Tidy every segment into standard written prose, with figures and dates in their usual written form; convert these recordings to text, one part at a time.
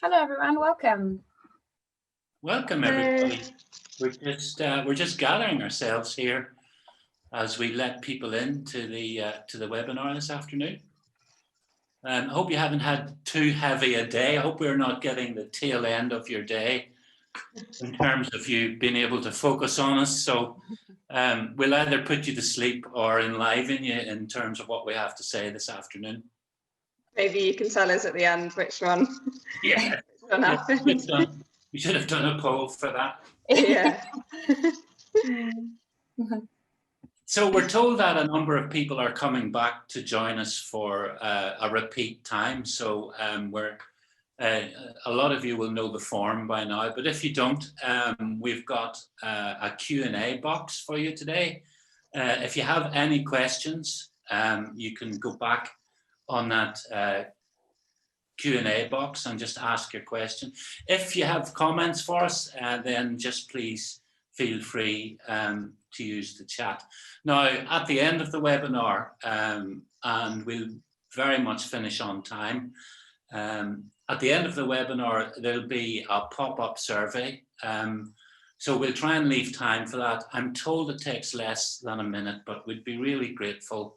Hello everyone, welcome. Welcome everybody. We're just gathering ourselves here as we let people into the webinar this afternoon. I hope you haven't had too heavy a day. I hope we're not getting the tail end of your day in terms of you being able to focus on us. So we'll either put you to sleep or enliven you in terms of what we have to say this afternoon. Maybe you can tell us at the end which one. Yeah, which one happened. We should have done a poll for that. Yeah. So we're told that a number of people are coming back to join us for a repeat time. So a lot of you will know the form by now, but if you don't, we've got a Q&A box for you today. If you have any questions, you can go back on that Q&A box and just ask your question. If you have comments for us, then just please feel free to use the chat. Now, at the end of the webinar, and we'll very much finish on time, at the end of the webinar, there'll be a pop-up survey. So we'll try and leave time for that. I'm told it takes less than a minute, but we'd be really grateful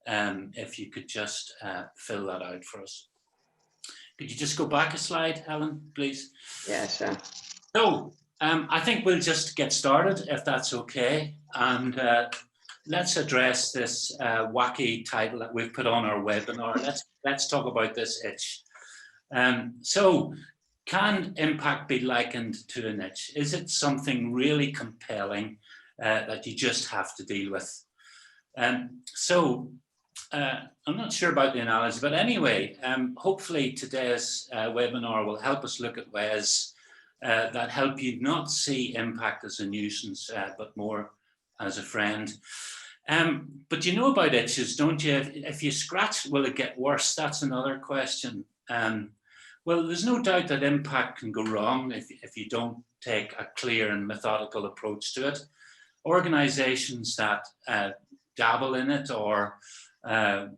if you could just fill that out for us. Could you just go back a slide, Helen, please? Yeah, sure. So I think we'll just get started, if that's okay. And let's address this wacky title that we've put on our webinar. Let's talk about this itch. So can impact be likened to an itch? Is it something really compelling that you just have to deal with? I'm not sure about the analogy, but anyway, hopefully today's webinar will help us look at ways that help you not see impact as a nuisance, but more as a friend. But you know about itches, don't you? If you scratch, will it get worse? That's another question. Well, there's no doubt that impact can go wrong if you don't take a clear and methodical approach to it. Organizations that dabble in it or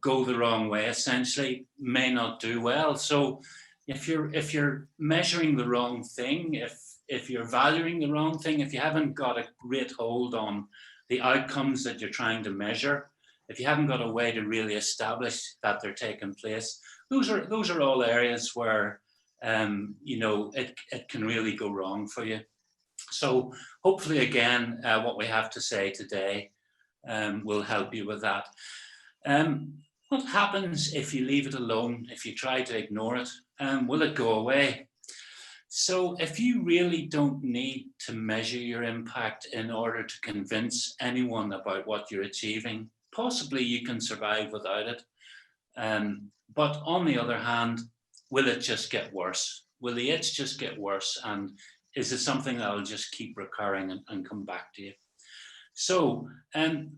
go the wrong way essentially may not do well. So if you're measuring the wrong thing, if you're valuing the wrong thing, if you haven't got a great hold on the outcomes that you're trying to measure, if you haven't got a way to really establish that they're taking place, those are all areas where you know, it can really go wrong for you. So hopefully again what we have to say today will help you with that. What happens if you leave it alone, if you try to ignore it? Will it go away? So if you really don't need to measure your impact in order to convince anyone about what you're achieving, possibly you can survive without it. But on the other hand, will it just get worse? Will the itch just get worse? And is it something that will just keep recurring and come back to you? So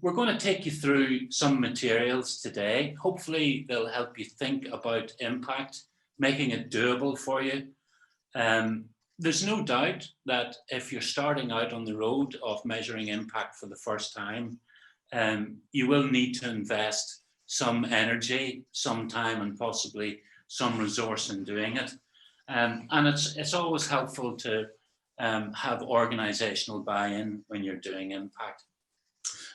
we're going to take you through some materials today. Hopefully they'll help you think about impact, making it doable for you. There's no doubt that if you're starting out on the road of measuring impact for the first time, you will need to invest some energy, some time, and possibly some resource in doing it. And it's always helpful to have organizational buy-in when you're doing impact.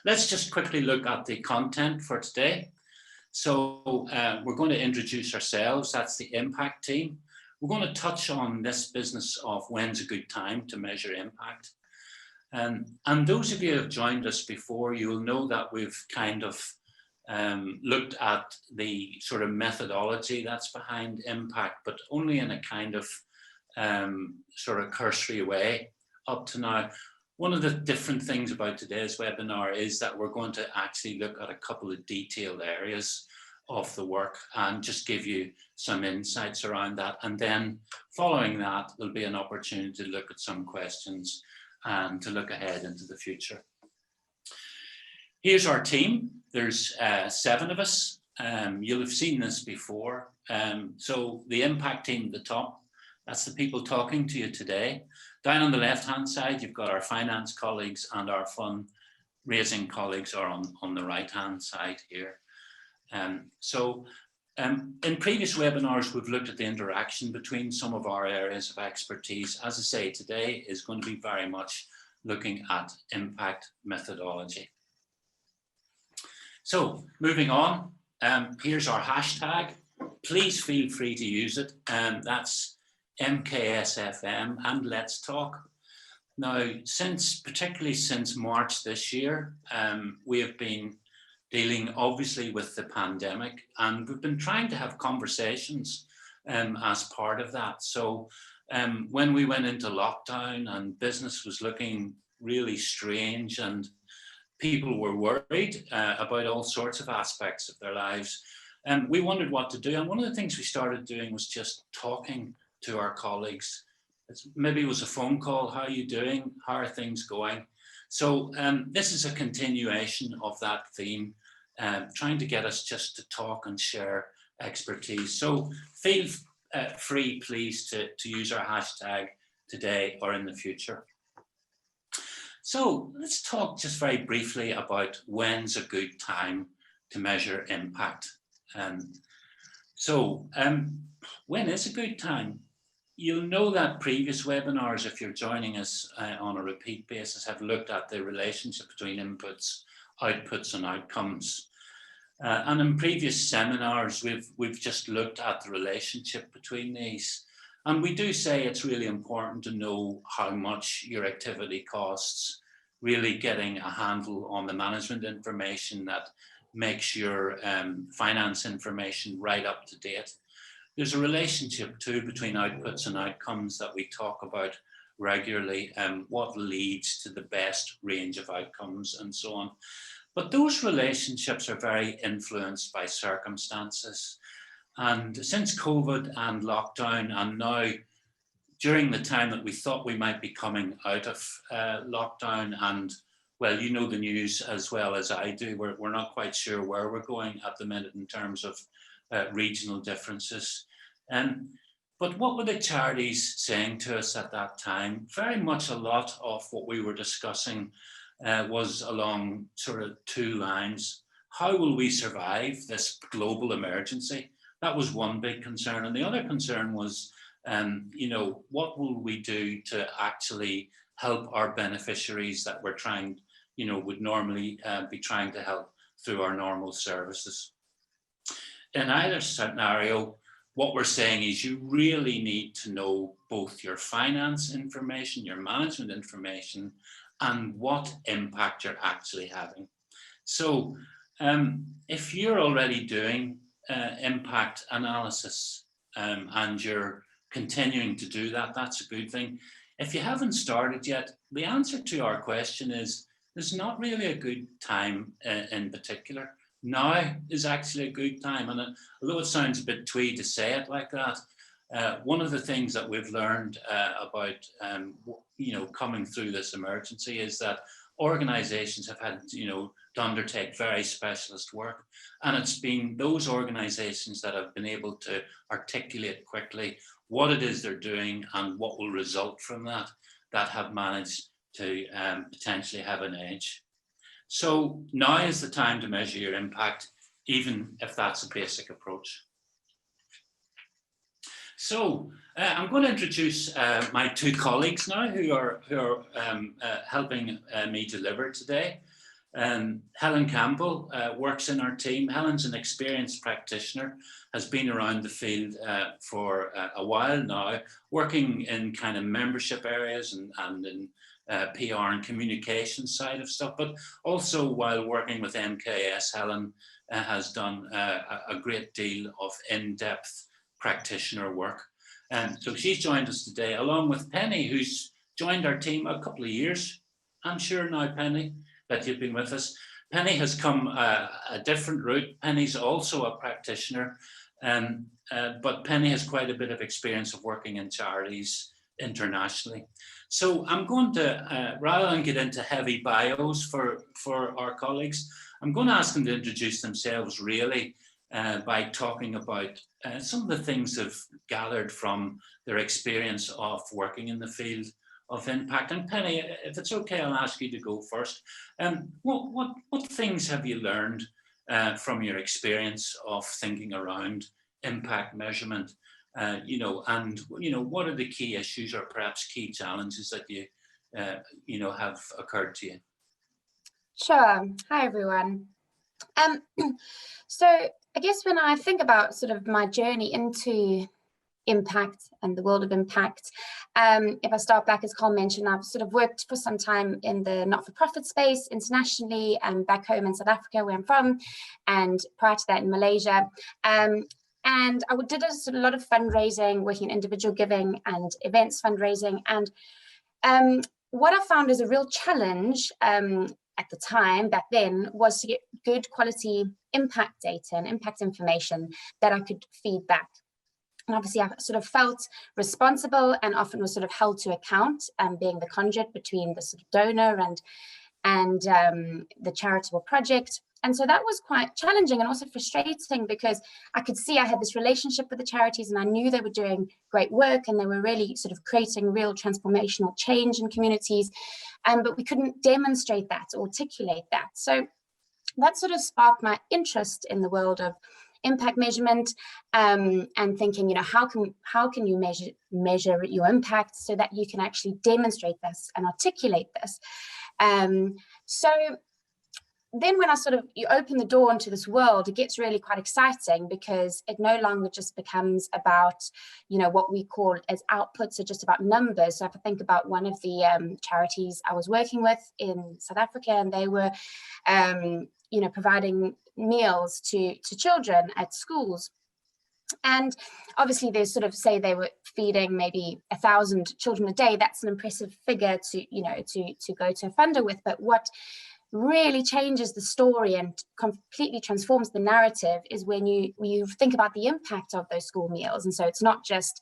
Let's just quickly look at the content for today. So we're going to introduce ourselves. That's the impact team. We're going to touch on this business of when's a good time to measure impact. And those of you who have joined us before, you will know that we've kind of looked at the sort of methodology that's behind impact, but only in a kind of sort of cursory way up to now. One of the different things about today's webinar is that we're going to actually look at a couple of detailed areas of the work and just give you some insights around that. And then following that, there'll be an opportunity to look at some questions and to look ahead into the future. Here's our team. There's 7 of us. You'll have seen this before. So the impact team at the top, that's the people talking to you today. Down on the left-hand side, you've got our finance colleagues, and our fundraising colleagues are on the right-hand side here. So In previous webinars, we've looked at the interaction between some of our areas of expertise. As I say, today is going to be very much looking at impact methodology. So moving on, here's our hashtag. Please feel free to use it. That's MKSFM and Let's Talk. Now, particularly since March this year, we have been dealing obviously with the pandemic, and we've been trying to have conversations as part of that. So when we went into lockdown and business was looking really strange and people were worried about all sorts of aspects of their lives, we wondered what to do. And one of the things we started doing was just talking to our colleagues. Maybe it was a phone call. How are you doing? How are things going? So this is a continuation of that theme, trying to get us just to talk and share expertise. So feel free, please, to use our hashtag today or in the future. So let's talk just very briefly about when's a good time to measure impact. When is a good time? You'll know that previous webinars, if you're joining us on a repeat basis, have looked at the relationship between inputs, outputs and outcomes. And in previous seminars, we've just looked at the relationship between these. And we do say it's really important to know how much your activity costs, really getting a handle on the management information that makes your finance information right up to date. There's a relationship too between outputs and outcomes that we talk about regularly, what leads to the best range of outcomes and so on. But those relationships are very influenced by circumstances. And since COVID and lockdown, and now during the time that we thought we might be coming out of lockdown, and well, you know the news as well as I do, we're not quite sure where we're going at the minute in terms of regional differences. But what were the charities saying to us at that time? Very much a lot of what we were discussing was along sort of two lines. How will we survive this global emergency? That was one big concern. And the other concern was, what will we do to actually help our beneficiaries that we're trying, would normally be trying to help through our normal services? In either scenario, what we're saying is you really need to know both your finance information, your management information, and what impact you're actually having. So if you're already doing impact analysis and you're continuing to do that, that's a good thing. If you haven't started yet, the answer to our question is there's not really a good time in particular. Now is actually a good time. And although it sounds a bit twee to say it like that, one of the things that we've learned about, coming through this emergency is that organizations have had, to undertake very specialist work. And it's been those organizations that have been able to articulate quickly what it is they're doing and what will result from that have managed to potentially have an edge. So now is the time to measure your impact, even if that's a basic approach. So I'm going to introduce my two colleagues now who are helping me deliver today. Helen Campbell works in our team. Helen's an experienced practitioner, has been around the field for a while now, working in kind of membership areas and in PR and communication side of stuff, but also while working with MKS, Helen has done a great deal of in-depth practitioner work. And so she's joined us today, along with Penny, who's joined our team a couple of years. I'm sure now, Penny, that you've been with us. Penny has come a different route. Penny's also a practitioner, but Penny has quite a bit of experience of working in charities internationally. So I'm going to, rather than get into heavy bios for our colleagues, I'm going to ask them to introduce themselves really by talking about some of the things they've gathered from their experience of working in the field of impact. And Penny, if it's okay, I'll ask you to go first. What things have you learned from your experience of thinking around impact measurement, you know, and, you know, what are the key issues or perhaps key challenges that you, you know, have occurred to you? Sure. Hi, everyone. So I guess when I think about sort of my journey into impact and the world of impact, if I start back, as Carl mentioned, I've sort of worked for some time in the not-for-profit space internationally and back home in South Africa, where I'm from, and prior to that in Malaysia. And I did a lot of fundraising, working in individual giving and events fundraising. And what I found is a real challenge at the time, back then, was to get good quality impact data and impact information that I could feed back. And obviously, I sort of felt responsible and often was sort of held to account, being the conduit between the sort of donor and the charitable project. And so that was quite challenging and also frustrating, because I could see I had this relationship with the charities and I knew they were doing great work and they were really sort of creating real transformational change in communities, but we couldn't demonstrate that or articulate that. So that sort of sparked my interest in the world of impact measurement, and thinking, you know, how can you measure your impact so that you can actually demonstrate this and articulate this. So then when you open the door into this world, it gets really quite exciting, because it no longer just becomes about, you know, what we call as outputs, or just about numbers. So if I think about one of the charities I was working with in South Africa, and they were, you know, providing meals to children at schools. And obviously they sort of say they were feeding maybe 1,000 children a day. That's an impressive figure to, you know, to go to a funder with. But what really changes the story and completely transforms the narrative is when you think about the impact of those school meals. And so it's not just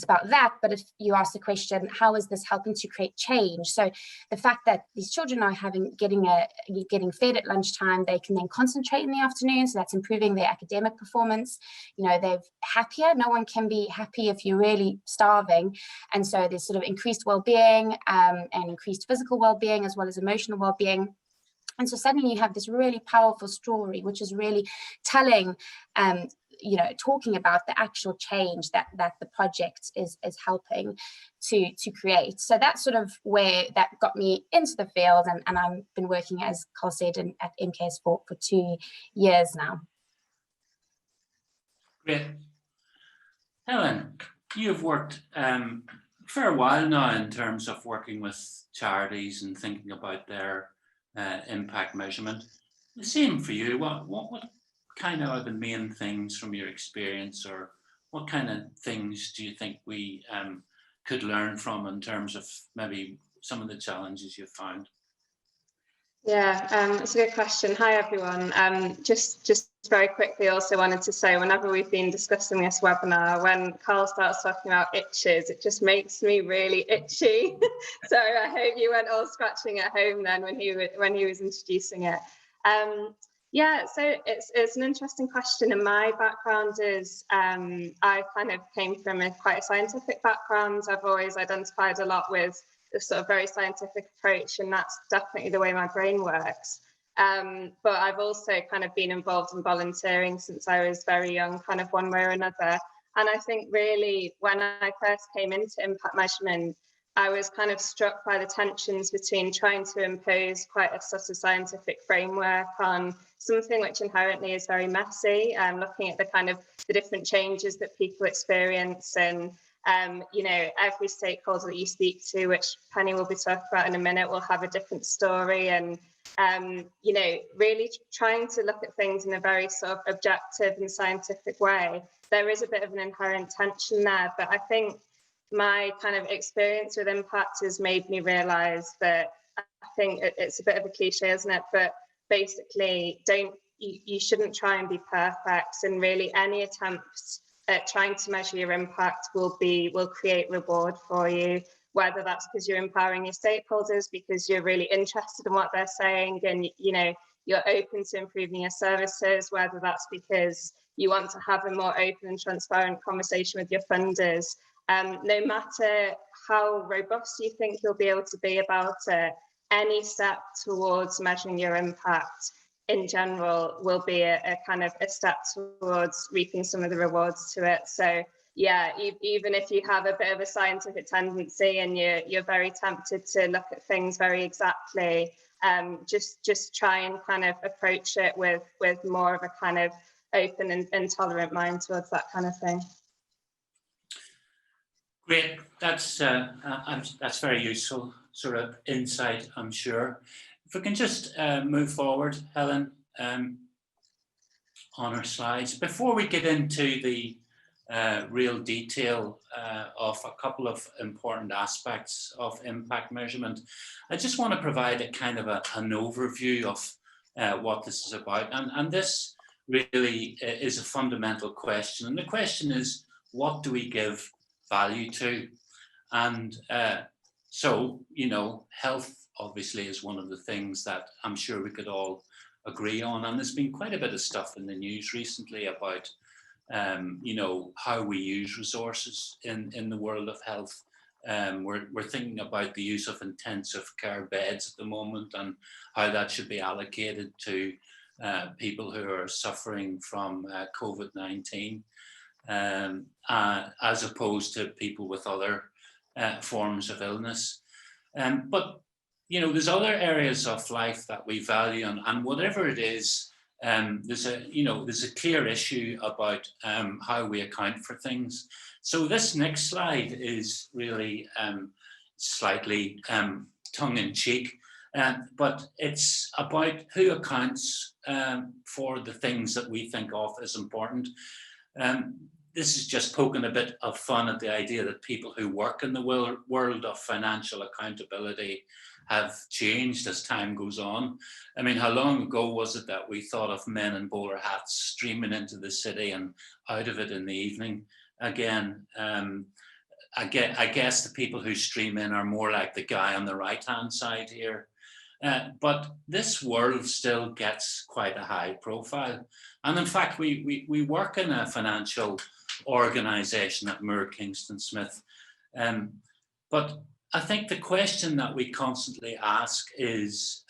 about that, but if you ask the question, how is this helping to create change? So the fact that these children are getting fed at lunchtime, they can then concentrate in the afternoon, so that's improving their academic performance. You know, they're happier. No one can be happy if you're really starving, and so there's sort of increased well-being and increased physical well-being as well as emotional well-being. And so suddenly you have this really powerful story, which is really telling, you know, talking about the actual change that the project is helping to create. So that's sort of where that got me into the field, and I've been working, as Carl said, at MKS for 2 years now. Great. Helen, you've worked for a while now in terms of working with charities and thinking about their impact measurement. The same for you. What kind of are the main things from your experience, or what kind of things do you think we could learn from in terms of maybe some of the challenges you've found? Yeah, it's a good question. Hi, everyone. Just very quickly, also wanted to say, whenever we've been discussing this webinar, when Carl starts talking about itches, it just makes me really itchy. So I hope you weren't all scratching at home then when he was introducing it. Yeah, so it's an interesting question, and my background is I kind of came from quite a scientific background. I've always identified a lot with this sort of very scientific approach, and that's definitely the way my brain works. But I've also kind of been involved in volunteering since I was very young, kind of one way or another. And I think really when I first came into impact measurement, I was kind of struck by the tensions between trying to impose quite a sort of scientific framework on something which inherently is very messy, looking at the kind of the different changes that people experience, and you know, every stakeholder that you speak to, which Penny will be talking about in a minute, will have a different story, and you know, really trying to look at things in a very sort of objective and scientific way. There is a bit of an inherent tension there, but I think my kind of experience with impact has made me realize that, I think it's a bit of a cliche, isn't it? But basically, you shouldn't try and be perfect, and really any attempts at trying to measure your impact will create reward for you, whether that's because you're empowering your stakeholders because you're really interested in what they're saying and, you know, you're open to improving your services, whether that's because you want to have a more open and transparent conversation with your funders. No matter how robust you think you'll be able to be about it, any step towards measuring your impact in general will be a kind of a step towards reaping some of the rewards to it. So yeah, even if you have a bit of a scientific tendency and you're very tempted to look at things very exactly, just try and kind of approach it with more of a kind of open and tolerant mind towards that kind of thing. Great, that's very useful sort of insight, I'm sure. If we can just move forward, Helen, on our slides. Before we get into the real detail of a couple of important aspects of impact measurement, I just want to provide a kind of an overview of what this is about. And this really is a fundamental question. And the question is, what do we give value to? And so, you know, health obviously is one of the things that I'm sure we could all agree on. And there's been quite a bit of stuff in the news recently about you know, how we use resources in the world of health. We're thinking about the use of intensive care beds at the moment and how that should be allocated to people who are suffering from COVID-19, as opposed to people with other forms of illness. But you know, there's other areas of life that we value, and whatever it is, there's a clear issue about how we account for things. So this next slide is really slightly tongue-in-cheek, but it's about who accounts for the things that we think of as important. This is just poking a bit of fun at the idea that people who work in the world of financial accountability have changed as time goes on. I mean, how long ago was it that we thought of men in bowler hats streaming into the city and out of it in the evening? Again, I guess the people who stream in are more like the guy on the right-hand side here. But this world still gets quite a high profile. And in fact, we work in a financial organization at Kingston Smith. But I think the question that we constantly ask is,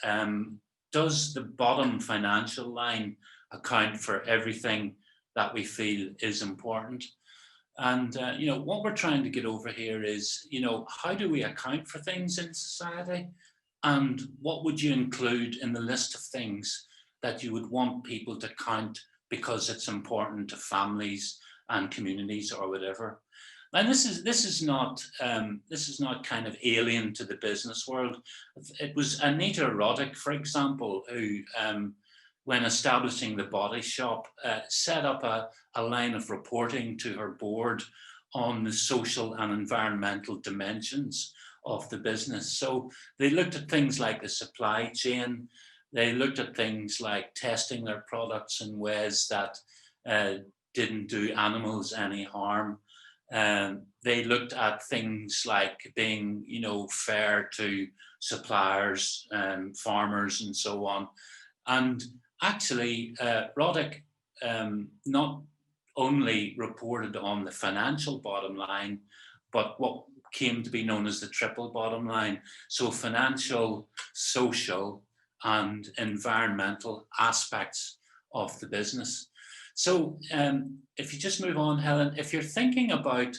does the bottom financial line account for everything that we feel is important? And, you know, what we're trying to get over here is, you know, how do we account for things in society? And what would you include in the list of things that you would want people to count because it's important to families and communities or whatever? And this is not kind of alien to the business world. It was Anita Roddick, for example, who, when establishing the Body Shop, set up a line of reporting to her board on the social and environmental dimensions of the business. So they looked at things like the supply chain. They looked at things like testing their products in ways that didn't do animals any harm. They looked at things like being, you know, fair to suppliers, farmers, and so on. And actually, Roddick not only reported on the financial bottom line, but what came to be known as the triple bottom line. So financial, social, and environmental aspects of the business. So if you just move on, Helen, if you're thinking about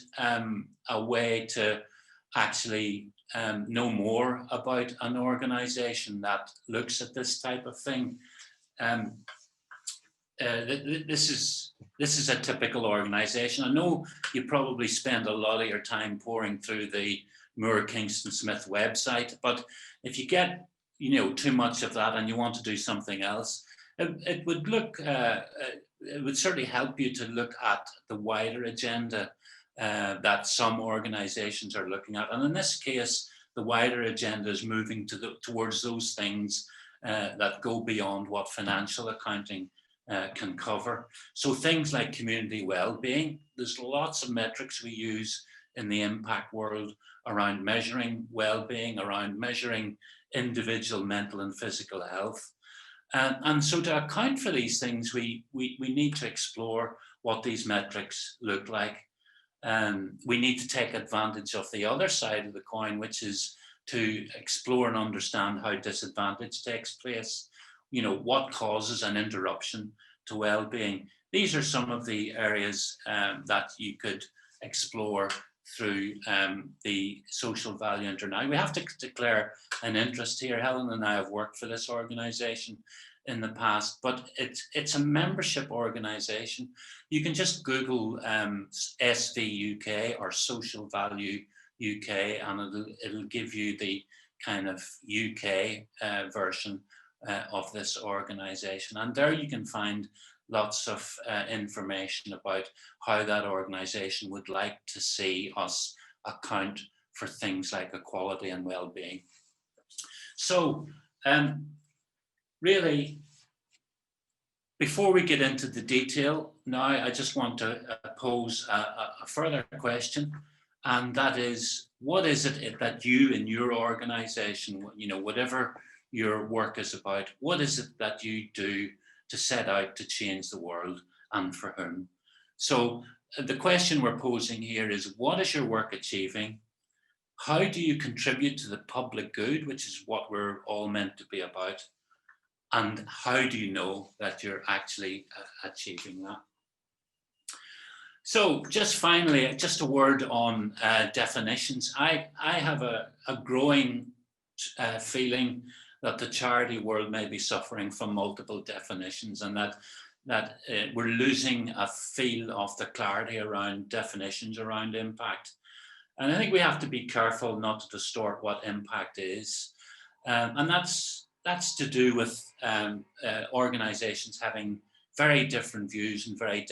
a way to actually know more about an organization that looks at this type of thing, this is a typical organization. I know you probably spend a lot of your time pouring through the Kingston Smith website, but if you get, you know, too much of that and you want to do something else, it would look, it would certainly help you to look at the wider agenda that some organizations are looking at. And in this case, the wider agenda is moving towards those things that go beyond what financial accounting can cover. So things like community well-being, there's lots of metrics we use in the impact world around measuring well-being, around measuring individual mental and physical health. And so to account for these things, we need to explore what these metrics look like. We need to take advantage of the other side of the coin, which is to explore and understand how disadvantage takes place. you know, what causes an interruption to well-being. These are some of the areas that you could explore through the social value internal. We have to declare an interest here. Helen and I have worked for this organisation in the past, but it's a membership organisation. You can just Google SV UK or Social Value UK, and it'll give you the kind of UK version of this organisation, and there you can find lots of information about how that organisation would like to see us account for things like equality and well-being. So really, before we get into the detail now, I just want to pose a further question, and that is, what is it that you in your organisation, you know, whatever your work is about, what is it that you do to set out to change the world, and for whom? So the question we're posing here is, what is your work achieving? How do you contribute to the public good, which is what we're all meant to be about? And how do you know that you're actually achieving that? So just finally, just a word on definitions. I have a growing feeling that the charity world may be suffering from multiple definitions, and that we're losing a feel of the clarity around definitions around impact. And I think we have to be careful not to distort what impact is. And that's to do with organizations having very different views and very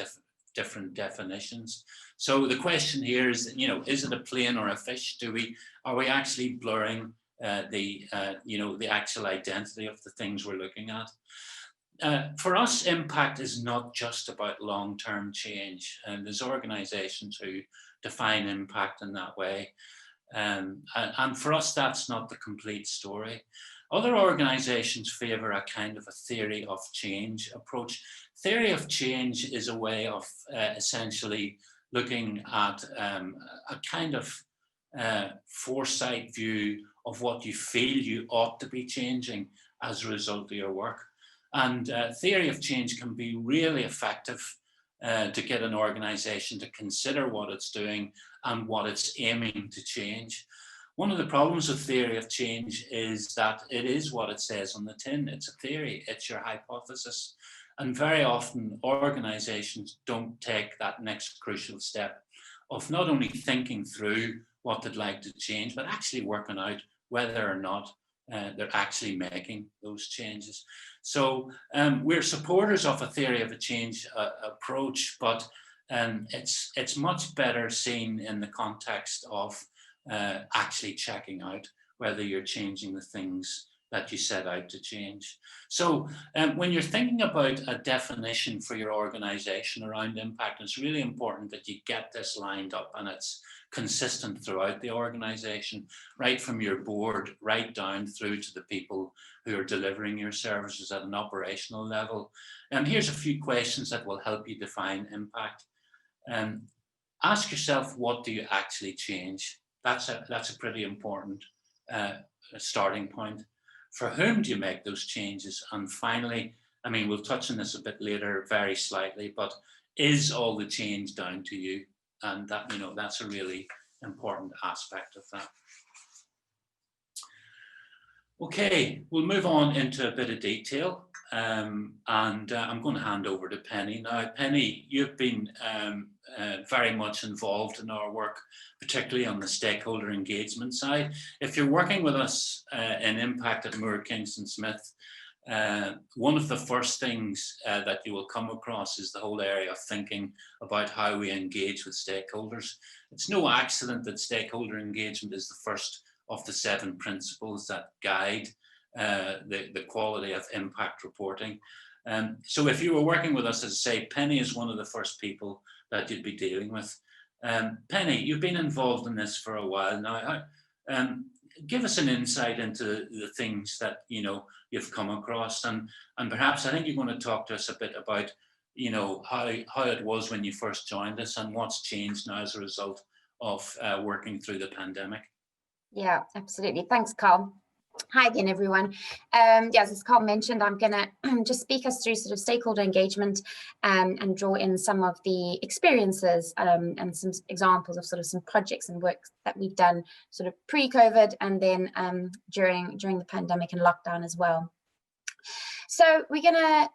different definitions. So the question here is, you know, is it a plane or a fish? Are we actually blurring the actual identity of the things we're looking at? For us, impact is not just about long-term change, and there's organizations who define impact in that way. And for us, that's not the complete story. Other organizations favor a kind of a theory of change approach. Theory of change is a way of essentially looking at a kind of foresight view of what you feel you ought to be changing as a result of your work. And theory of change can be really effective to get an organization to consider what it's doing and what it's aiming to change. One of the problems with theory of change is that it is what it says on the tin. It's a theory, it's your hypothesis. And very often organizations don't take that next crucial step of not only thinking through what they'd like to change, but actually working out whether or not they're actually making those changes. So we're supporters of a theory of a change approach, but it's much better seen in the context of actually checking out whether you're changing the things that you set out to change. So when you're thinking about a definition for your organization around impact, it's really important that you get this lined up and it's consistent throughout the organization, right from your board, right down through to the people who are delivering your services at an operational level. And here's a few questions that will help you define impact. Ask yourself, what do you actually change? That's a pretty important starting point. For whom do you make those changes? And finally, I mean, we'll touch on this a bit later, very slightly, but is all the change down to you? And that, you know, that's a really important aspect of that. Okay, we'll move on into a bit of detail, and I'm going to hand over to Penny now. Penny, you've been very much involved in our work, particularly on the stakeholder engagement side. If you're working with us in Impact at Moore Kingston Smith, one of the first things that you will come across is the whole area of thinking about how we engage with stakeholders. It's no accident that stakeholder engagement is the first of the 7 principles that guide the quality of impact reporting. So if you were working with us, as I say, Penny is one of the first people that you'd be dealing with. Penny, you've been involved in this for a while now. Give us an insight into the things that, you know, you've come across, and perhaps I think you're going to talk to us a bit about, you know, how it was when you first joined us and what's changed now as a result of working through the pandemic. Yeah, absolutely. Thanks, Carl. Hi again, everyone. As Carl mentioned, I'm going to just speak us through sort of stakeholder engagement and draw in some of the experiences and some examples of sort of some projects and work that we've done sort of pre-COVID and then during the pandemic and lockdown as well. So we're going to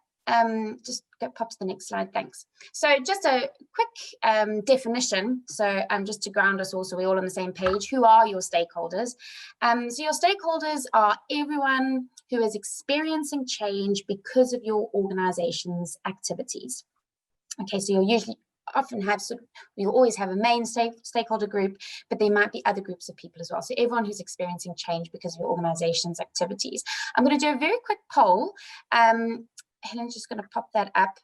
just pop to the next slide, thanks. So just a quick definition, so just to ground us all so we're all on the same page. Who are your stakeholders? So your stakeholders are everyone who is experiencing change because of your organization's activities. Okay, so you'll always have a main stakeholder group, but there might be other groups of people as well. So everyone who's experiencing change because of your organization's activities. I'm going to do a very quick poll. Helen's just going to pop that up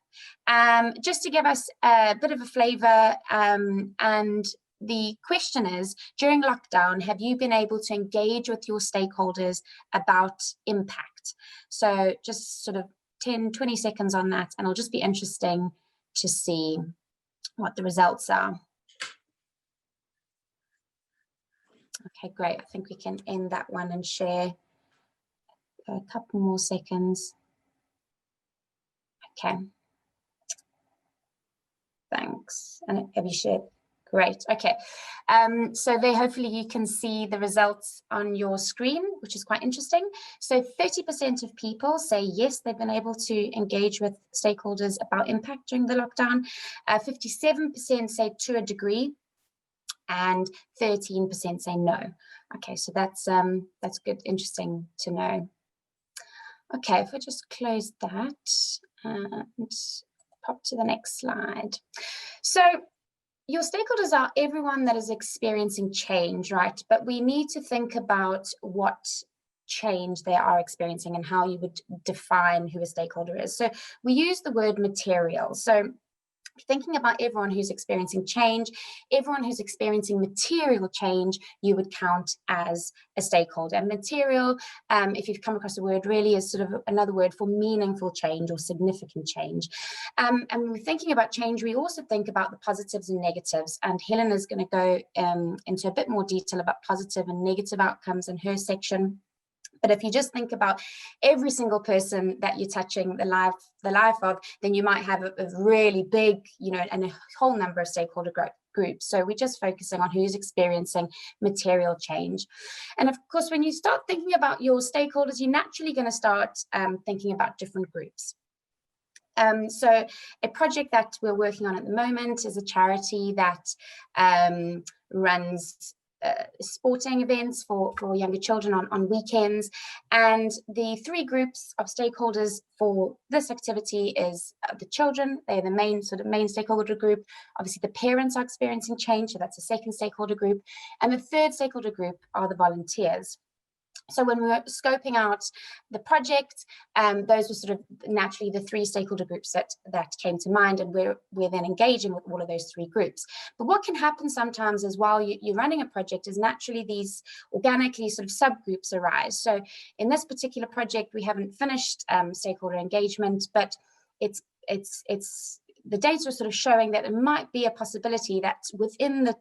just to give us a bit of a flavor. And the question is, during lockdown, have you been able to engage with your stakeholders about impact? So just sort of 10, 20 seconds on that, and it'll just be interesting to see what the results are. Okay, great. I think we can end that one and share a couple more seconds. Okay, thanks. And have you shared? Great. Okay, so there hopefully you can see the results on your screen, which is quite interesting. So 30% of people say yes, they've been able to engage with stakeholders about impact during the lockdown. 57% say to a degree, and 13% say no. Okay, so that's good, interesting to know. Okay, if I just close that and pop to the next slide. So your stakeholders are everyone that is experiencing change, right? But we need to think about what change they are experiencing and how you would define who a stakeholder is. So we use the word material. So thinking about everyone who's experiencing change, everyone who's experiencing material change, you would count as a stakeholder. And material, if you've come across the word, really is sort of another word for meaningful change or significant change. And when we're thinking about change, we also think about the positives and negatives. And Helen is going to go into a bit more detail about positive and negative outcomes in her section. But if you just think about every single person that you're touching the life of, then you might have a really big, and a whole number of stakeholder groups. So we're just focusing on who's experiencing material change. And of course, when you start thinking about your stakeholders, you're naturally going to start thinking about different groups. So a project that we're working on at the moment is a charity that runs sporting events for younger children on weekends, and the three groups of stakeholders for this activity is the children. They're the main stakeholder group. Obviously the parents are experiencing change, so that's a second stakeholder group, and the third stakeholder group are the volunteers. So when we were scoping out the project, those were sort of naturally the three stakeholder groups that came to mind, and we're then engaging with all of those three groups. But what can happen sometimes is while you're running a project is naturally these organically sort of subgroups arise. So in this particular project, we haven't finished stakeholder engagement, but it's the data are sort of showing that it might be a possibility that within the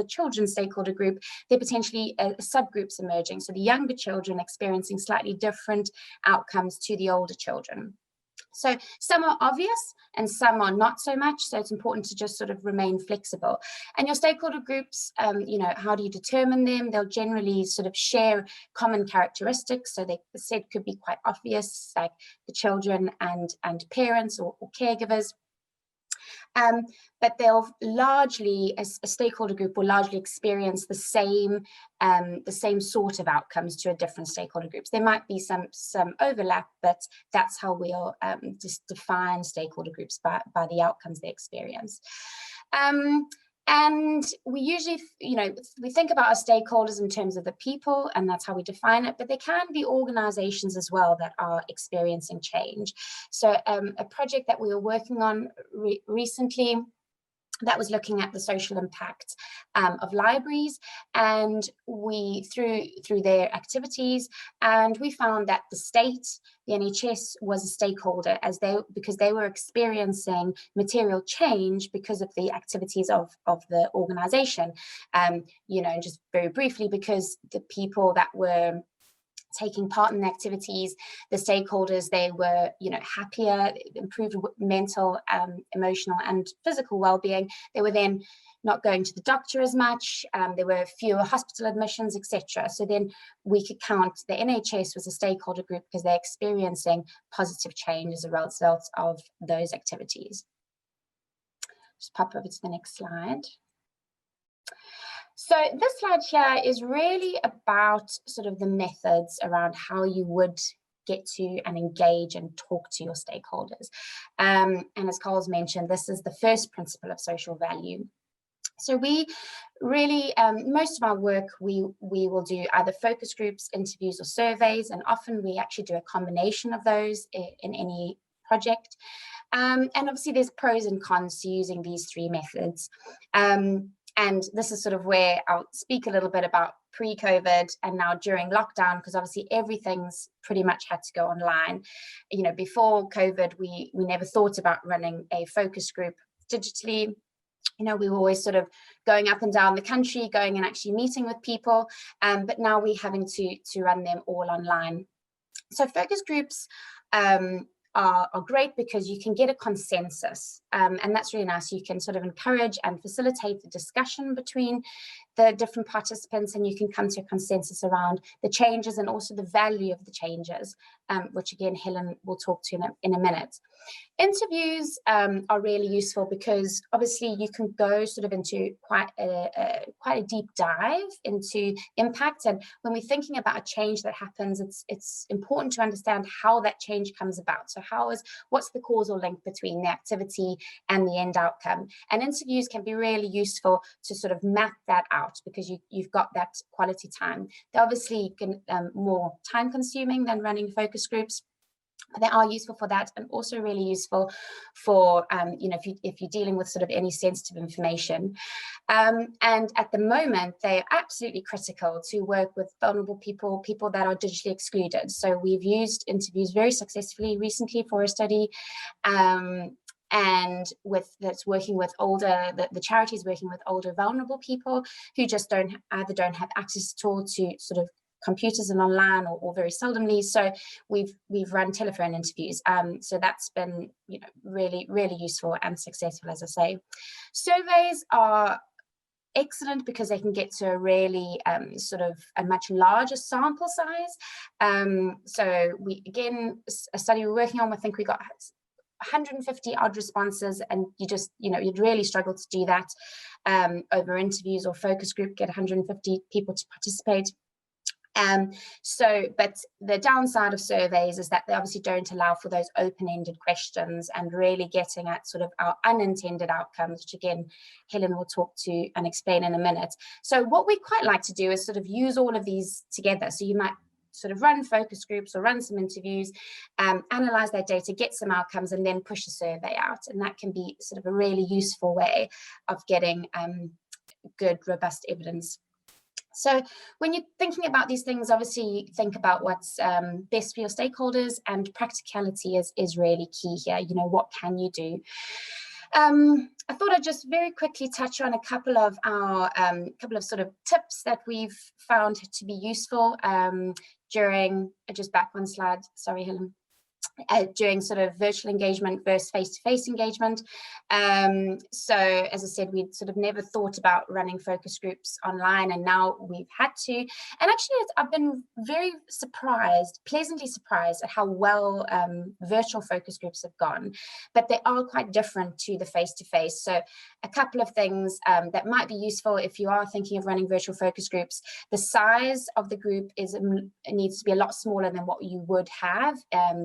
children's stakeholder group, there are potentially subgroups emerging. So the younger children experiencing slightly different outcomes to the older children. So some are obvious and some are not so much. So it's important to just sort of remain flexible. And your stakeholder groups, how do you determine them? They'll generally sort of share common characteristics. So they said could be quite obvious, like the children and parents or caregivers. But they'll largely, a stakeholder group will largely experience the same sort of outcomes to a different stakeholder groups. There might be some overlap, but that's how we'll just define stakeholder groups by the outcomes they experience. And we usually, we think about our stakeholders in terms of the people, and that's how we define it, but there can be organizations as well that are experiencing change. So a project that we were working on recently that was looking at the social impact of libraries, and we through their activities, and we found that the state, the NHS, was a stakeholder because they were experiencing material change because of the activities of the organization. Just very briefly, because the people that were taking part in the activities, the stakeholders, they were, happier, improved mental, emotional and physical well-being. They were then not going to the doctor as much, there were fewer hospital admissions, etc. So then we could count the NHS was a stakeholder group because they're experiencing positive change as a result of those activities. Just pop over to the next slide. So this slide here is really about sort of the methods around how you would get to and engage and talk to your stakeholders. And as Cole's mentioned, this is the first principle of social value. So we really, most of our work, we will do either focus groups, interviews or surveys, and often we actually do a combination of those in any project. And obviously there's pros and cons to using these three methods. And this is sort of where I'll speak a little bit about pre-COVID and now during lockdown, because obviously everything's pretty much had to go online. Before COVID, we never thought about running a focus group digitally. We were always sort of going up and down the country, going and actually meeting with people, but now we're having to run them all online. So focus groups are great because you can get a consensus, and that's really nice. You can sort of encourage and facilitate the discussion between the different participants, and you can come to a consensus around the changes and also the value of the changes, which again Helen will talk to in a minute. Interviews are really useful because obviously you can go sort of into quite a deep dive into impact, and when we're thinking about a change that happens, it's important to understand how that change comes about. So what's the causal link between the activity and the end outcome? And interviews can be really useful to sort of map that out because you've got that quality time. They're obviously more time consuming than running focus groups. They are useful for that, and also really useful for if you're dealing with sort of any sensitive information. And at the moment, they are absolutely critical to work with vulnerable people that are digitally excluded. So we've used interviews very successfully recently for a study, and that's working with the charities working with older vulnerable people who just either don't have access at all to sort of computers and online, or very seldomly. So we've run telephone interviews. So that's been really, really useful and successful, as I say. Surveys are excellent because they can get to a really sort of a much larger sample size. So a study we're working on, I think we got 150 odd responses, and you'd really struggle to do that over interviews or focus group, get 150 people to participate. But the downside of surveys is that they obviously don't allow for those open-ended questions and really getting at sort of our unintended outcomes, which again, Helen will talk to and explain in a minute. So what we quite like to do is sort of use all of these together. So you might sort of run focus groups or run some interviews, analyze that data, get some outcomes, and then push a survey out. And that can be sort of a really useful way of getting good, robust evidence. So when you're thinking about these things, obviously think about what's best for your stakeholders, and practicality is really key here. What can you do? I thought I'd just very quickly touch on a couple of our sort of tips that we've found to be useful during, just back one slide, sorry, Helen. During sort of virtual engagement versus face-to-face engagement. So as I said, we'd sort of never thought about running focus groups online, and now we've had to. And actually, I've been very pleasantly surprised at how well virtual focus groups have gone, but they are quite different to the face-to-face. So a couple of things that might be useful if you are thinking of running virtual focus groups. The size of the group needs to be a lot smaller than what you would have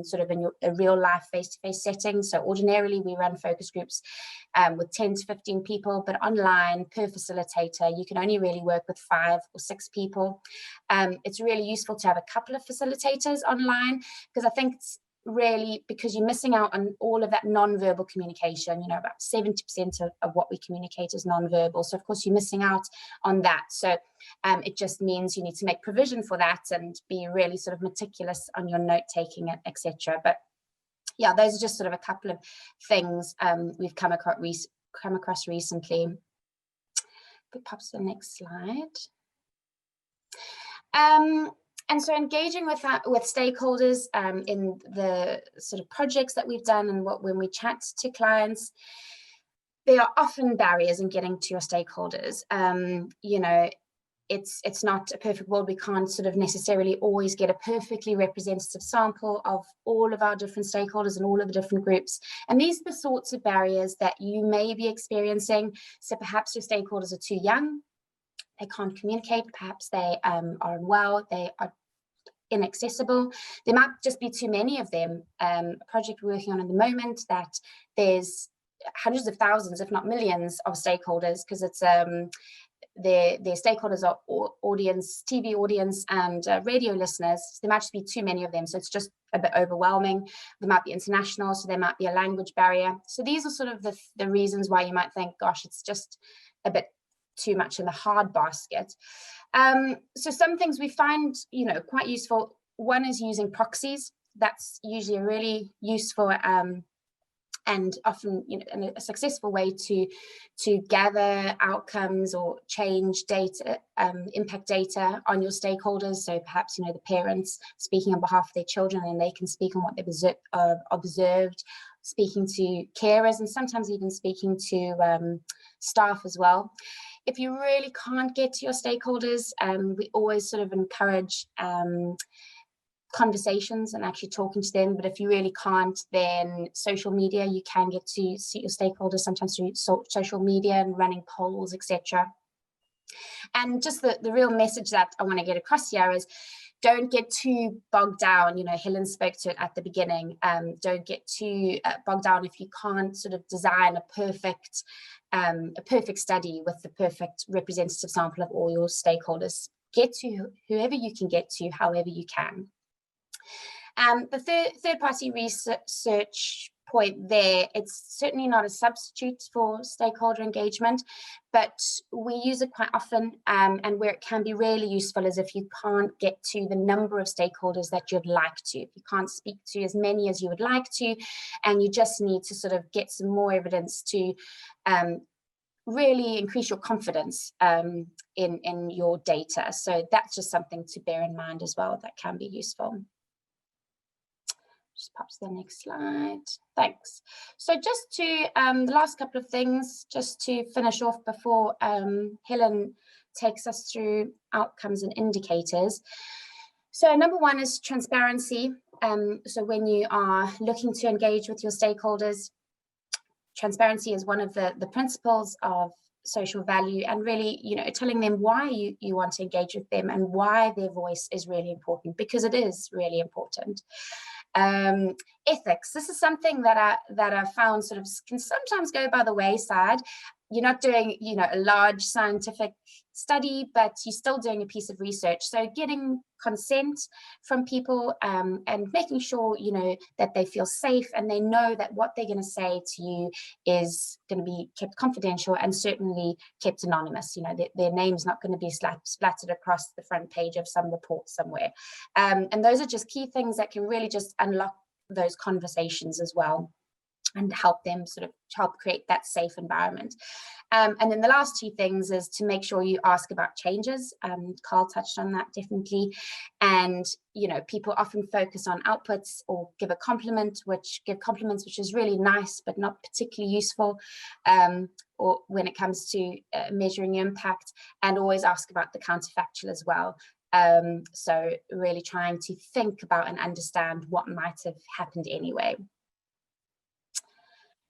sort of in a real life face-to-face setting. So ordinarily we run focus groups with 10 to 15 people, but online per facilitator, you can only really work with 5 or 6 people. It's really useful to have a couple of facilitators online, because I think it's really, because you're missing out on all of that non-verbal communication. About 70% of what we communicate is non-verbal. So of course you're missing out on that. So it just means you need to make provision for that and be really sort of meticulous on your note taking, etc. But yeah, those are just sort of a couple of things we've come across recently. If it pops to the next slide. And so engaging with stakeholders in the sort of projects that we've done, and when we chat to clients, there are often barriers in getting to your stakeholders. You know, it's not a perfect world. We can't sort of necessarily always get a perfectly representative sample of all of our different stakeholders and all of the different groups. And these are the sorts of barriers that you may be experiencing. So perhaps your stakeholders are too young, they can't communicate, perhaps they are unwell, they are inaccessible. There might just be too many of them. A project we're working on at the moment, that there's hundreds of thousands, if not millions, of stakeholders, because it's their stakeholders are audience, TV audience, and radio listeners. So there might just be too many of them, so it's just a bit overwhelming. There might be international, so there might be a language barrier. So these are sort of the reasons why you might think, gosh, it's just a bit too much in the hard basket. So some things we find, you know, quite useful. One is using proxies. That's usually a really useful and often, you know, a successful way to gather outcomes or change data, impact data on your stakeholders. So perhaps, you know, the parents speaking on behalf of their children, and they can speak on what they've observed, speaking to carers, and sometimes even speaking to staff as well. If you really can't get to your stakeholders, we always sort of encourage conversations and actually talking to them. But if you really can't, then social media, you can get to see your stakeholders sometimes through social media and running polls, etc. And just the real message that I want to get across here is, don't get too bogged down. You know, Helen spoke to it at the beginning. Don't get too bogged down if you can't sort of design a perfect study with the perfect representative sample of all your stakeholders. Get to whoever you can get to, however you can. The third-party research point there, it's certainly not a substitute for stakeholder engagement, but we use it quite often, and where it can be really useful is if you can't get to the number of stakeholders that you'd like to. If you can't speak to as many as you would like to, and you just need to sort of get some more evidence to really increase your confidence in your data. So that's just something to bear in mind as well, that can be useful. Just pop to the next slide. Thanks. So just to the last couple of things, just to finish off before Helen takes us through outcomes and indicators. So number one is transparency. So when you are looking to engage with your stakeholders, transparency is one of the principles of social value, and really, you know, telling them why you want to engage with them and why their voice is really important, because it is really important. Ethics. This is something that I found sort of can sometimes go by the wayside. You're not doing, you know, a large scientific study, but you're still doing a piece of research. So getting consent from people and making sure, you know, that they feel safe and they know that what they're going to say to you is going to be kept confidential and certainly kept anonymous. You know, their name's not going to be splattered across the front page of some report somewhere. And those are just key things that can really just unlock those conversations as well, and help them sort of help create that safe environment. And then the last two things is to make sure you ask about changes. Carl touched on that definitely. And, you know, people often focus on outputs or give compliments, which is really nice, but not particularly useful or when it comes to measuring impact, and always ask about the counterfactual as well. So really trying to think about and understand what might have happened anyway.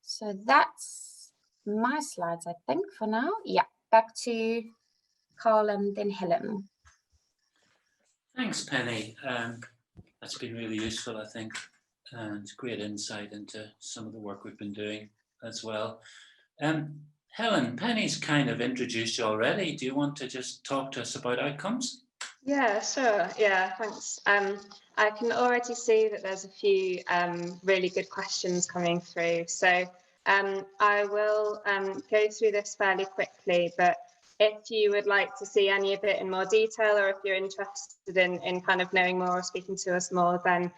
So that's my slides, I think, for now. Yeah, back to Carl and then Helen. Thanks, Penny. That's been really useful, I think, and great insight into some of the work we've been doing as well. Helen, Penny's kind of introduced you already. Do you want to just talk to us about outcomes? Yeah, sure. Yeah, thanks. I can already see that there's a few really good questions coming through. So I will go through this fairly quickly, but if you would like to see any of it in more detail, or if you're interested in kind of knowing more or speaking to us more, then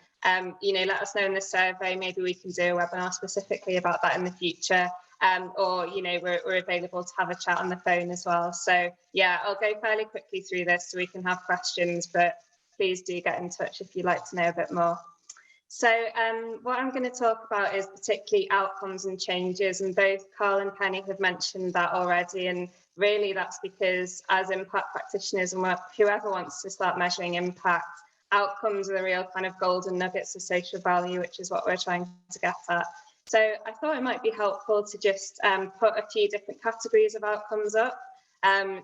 you know, let us know in the survey. Maybe we can do a webinar specifically about that in the future. Or, you know, we're available to have a chat on the phone as well. So yeah, I'll go fairly quickly through this so we can have questions, but please do get in touch if you'd like to know a bit more. So what I'm going to talk about is particularly outcomes and changes, and both Carl and Penny have mentioned that already, and really that's because as impact practitioners and whoever wants to start measuring impact, outcomes are the real kind of golden nuggets of social value, which is what we're trying to get at. So I thought it might be helpful to just put a few different categories of outcomes up.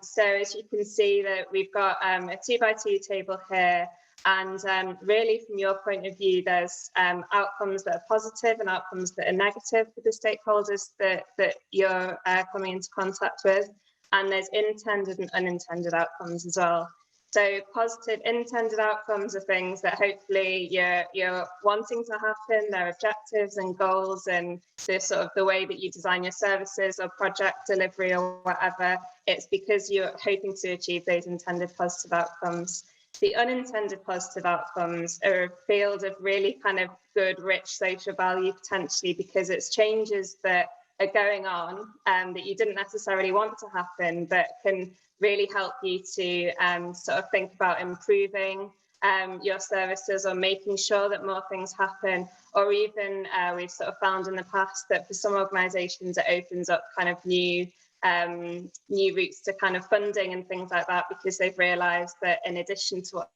So as you can see that we've got a 2x2 table here, and really from your point of view, there's outcomes that are positive and outcomes that are negative for the stakeholders that you're coming into contact with, and there's intended and unintended outcomes as well. So positive intended outcomes are things that hopefully you're wanting to happen, their objectives and goals, and the sort of the way that you design your services or project delivery or whatever. It's because you're hoping to achieve those intended positive outcomes. The unintended positive outcomes are a field of really kind of good, rich social value potentially, because it's changes that are going on that you didn't necessarily want to happen, but can really help you to sort of think about improving your services or making sure that more things happen, or even we've sort of found in the past that for some organisations it opens up kind of new routes to kind of funding and things like that, because they've realised that in addition to what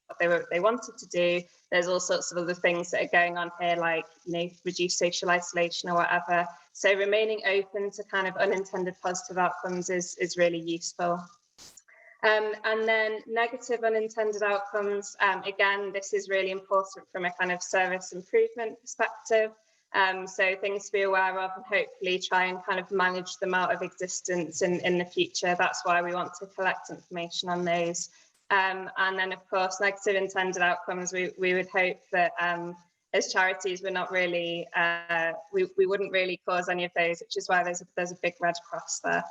they wanted to do, there's all sorts of other things that are going on here, like, you know, reduce social isolation or whatever. So remaining open to kind of unintended positive outcomes is really useful. And then negative unintended outcomes, again, this is really important from a kind of service improvement perspective. So things to be aware of, and hopefully try and kind of manage them out of existence in the future. That's why we want to collect information on those. And then, of course, negative intended outcomes, we would hope that as charities, we're not really, we wouldn't really cause any of those, which is why there's a big red cross there.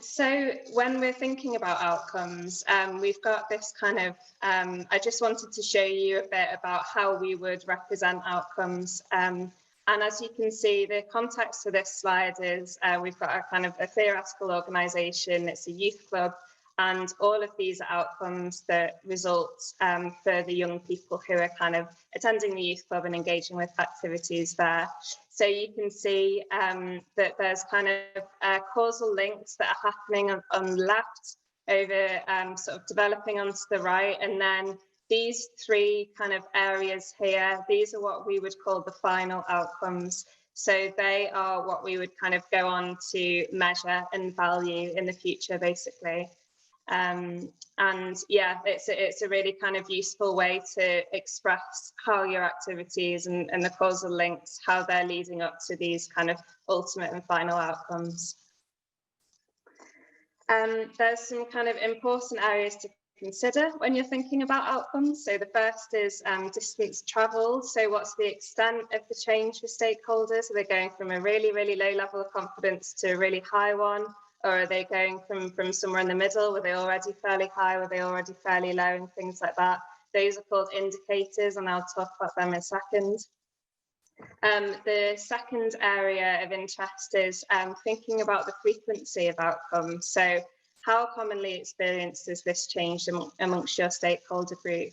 So when we're thinking about outcomes, we've got this kind of, I just wanted to show you a bit about how we would represent outcomes. And as you can see, the context for this slide is we've got a kind of a theoretical organisation, it's a youth club, and all of these are outcomes that result for the young people who are kind of attending the youth club and engaging with activities there. So you can see that there's kind of causal links that are happening on the left over sort of developing onto the right. And then these three kind of areas here, these are what we would call the final outcomes. So they are what we would kind of go on to measure and value in the future, basically. And yeah, it's a really kind of useful way to express how your activities and the causal links, how they're leading up to these kind of ultimate and final outcomes. There's some kind of important areas to consider when you're thinking about outcomes. So the first is distance travelled. So what's the extent of the change for stakeholders? Are they going from a really, really low level of confidence to a really high one? Or are they going from somewhere in the middle? Were they already fairly high? Were they already fairly low? And things like that. Those are called indicators, and I'll talk about them in a second. The second area of interest is thinking about the frequency of outcomes. So how commonly experienced is this change amongst your stakeholder group?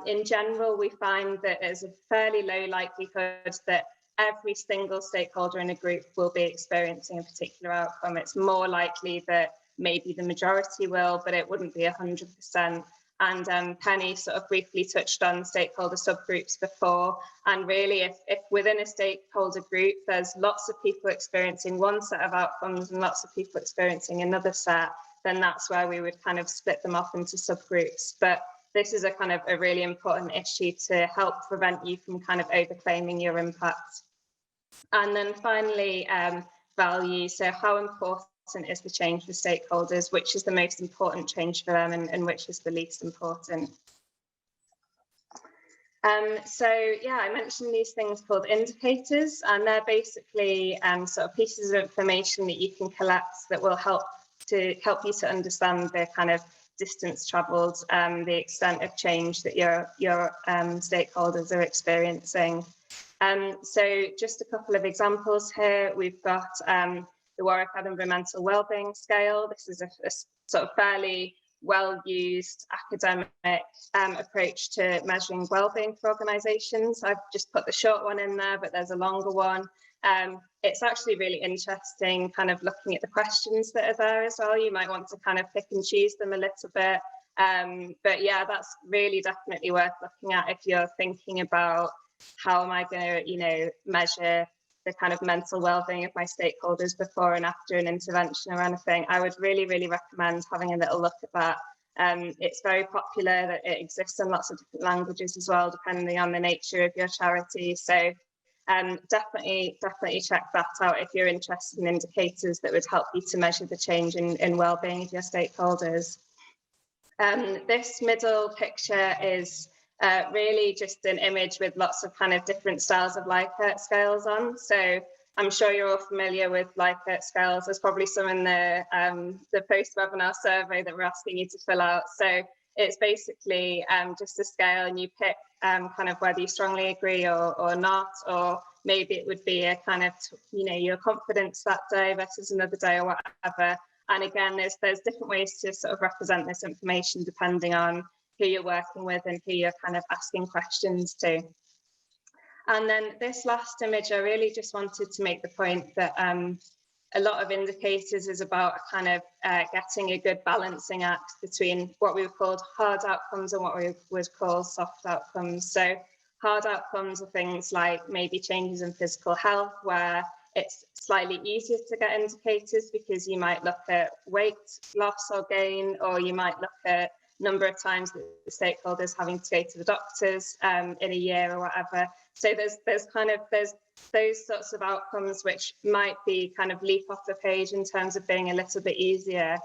In general, we find that there's a fairly low likelihood that every single stakeholder in a group will be experiencing a particular outcome. It's more likely that maybe the majority will, but it wouldn't be 100%. And Penny sort of briefly touched on stakeholder subgroups before. And really, if within a stakeholder group, there's lots of people experiencing one set of outcomes and lots of people experiencing another set, then that's where we would kind of split them off into subgroups. But this is a kind of a really important issue to help prevent you from kind of overclaiming your impact. And then finally, value. So how important is the change for stakeholders? Which is the most important change for them, and which is the least important? So yeah, I mentioned these things called indicators, and they're basically sort of pieces of information that you can collect that will help you to understand the kind of distance travelled, the extent of change that your stakeholders are experiencing. So just a couple of examples here. We've got the Warwick Edinburgh Mental Wellbeing Scale. This is a sort of fairly well-used academic approach to measuring well-being for organisations. I've just put the short one in there, but there's a longer one. It's actually really interesting kind of looking at the questions that are there as well. You might want to kind of pick and choose them a little bit. But yeah, that's really definitely worth looking at if you're thinking about how am I going to, you know, measure the kind of mental well-being of my stakeholders before and after an intervention or anything. I would really, really recommend having a little look at that. It's very popular, that it exists in lots of different languages as well, depending on the nature of your charity. So definitely check that out if you're interested in indicators that would help you to measure the change in well-being of your stakeholders. This middle picture is really just an image with lots of kind of different styles of Likert scales on. So I'm sure you're all familiar with Likert scales. There's probably some in the post-webinar survey that we're asking you to fill out. So it's basically just a scale, and you pick kind of whether you strongly agree or not, or maybe it would be a kind of, you know, your confidence that day versus another day or whatever. And again, there's different ways to sort of represent this information depending on who you're working with and who you're kind of asking questions to. And then this last image, I really just wanted to make the point that a lot of indicators is about kind of getting a good balancing act between what we've called hard outcomes and what we would call soft outcomes. So hard outcomes are things like maybe changes in physical health, where it's slightly easier to get indicators because you might look at weight loss or gain, or you might look at number of times that the stakeholders having to go to the doctors in a year or whatever. So there's those sorts of outcomes which might be kind of leap off the page in terms of being a little bit easier,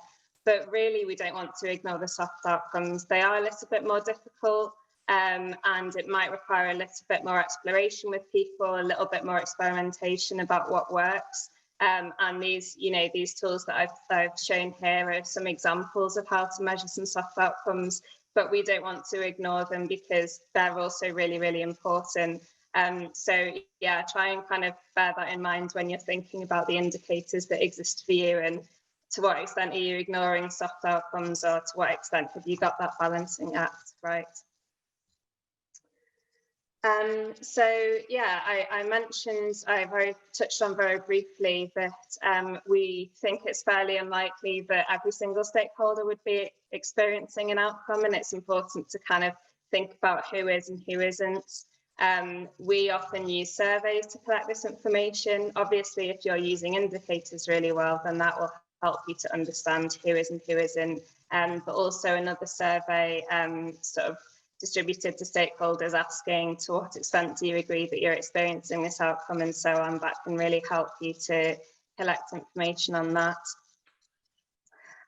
but really we don't want to ignore the soft outcomes. They are a little bit more difficult, and it might require a little bit more exploration with people, a little bit more experimentation about what works. And these, you know, these tools that I've shown here are some examples of how to measure some soft outcomes, but we don't want to ignore them because they're also really, really important. So yeah, try and kind of bear that in mind when you're thinking about the indicators that exist for you, and to what extent are you ignoring soft outcomes, or to what extent have you got that balancing act right? So yeah, I mentioned, I've already touched on very briefly that we think it's fairly unlikely that every single stakeholder would be experiencing an outcome, and it's important to kind of think about who is and who isn't. We often use surveys to collect this information. Obviously, if you're using indicators really well, then that will help you to understand who is and who isn't. But also another survey sort of distributed to stakeholders asking to what extent do you agree that you're experiencing this outcome, and so on. That can really help you to collect information on that.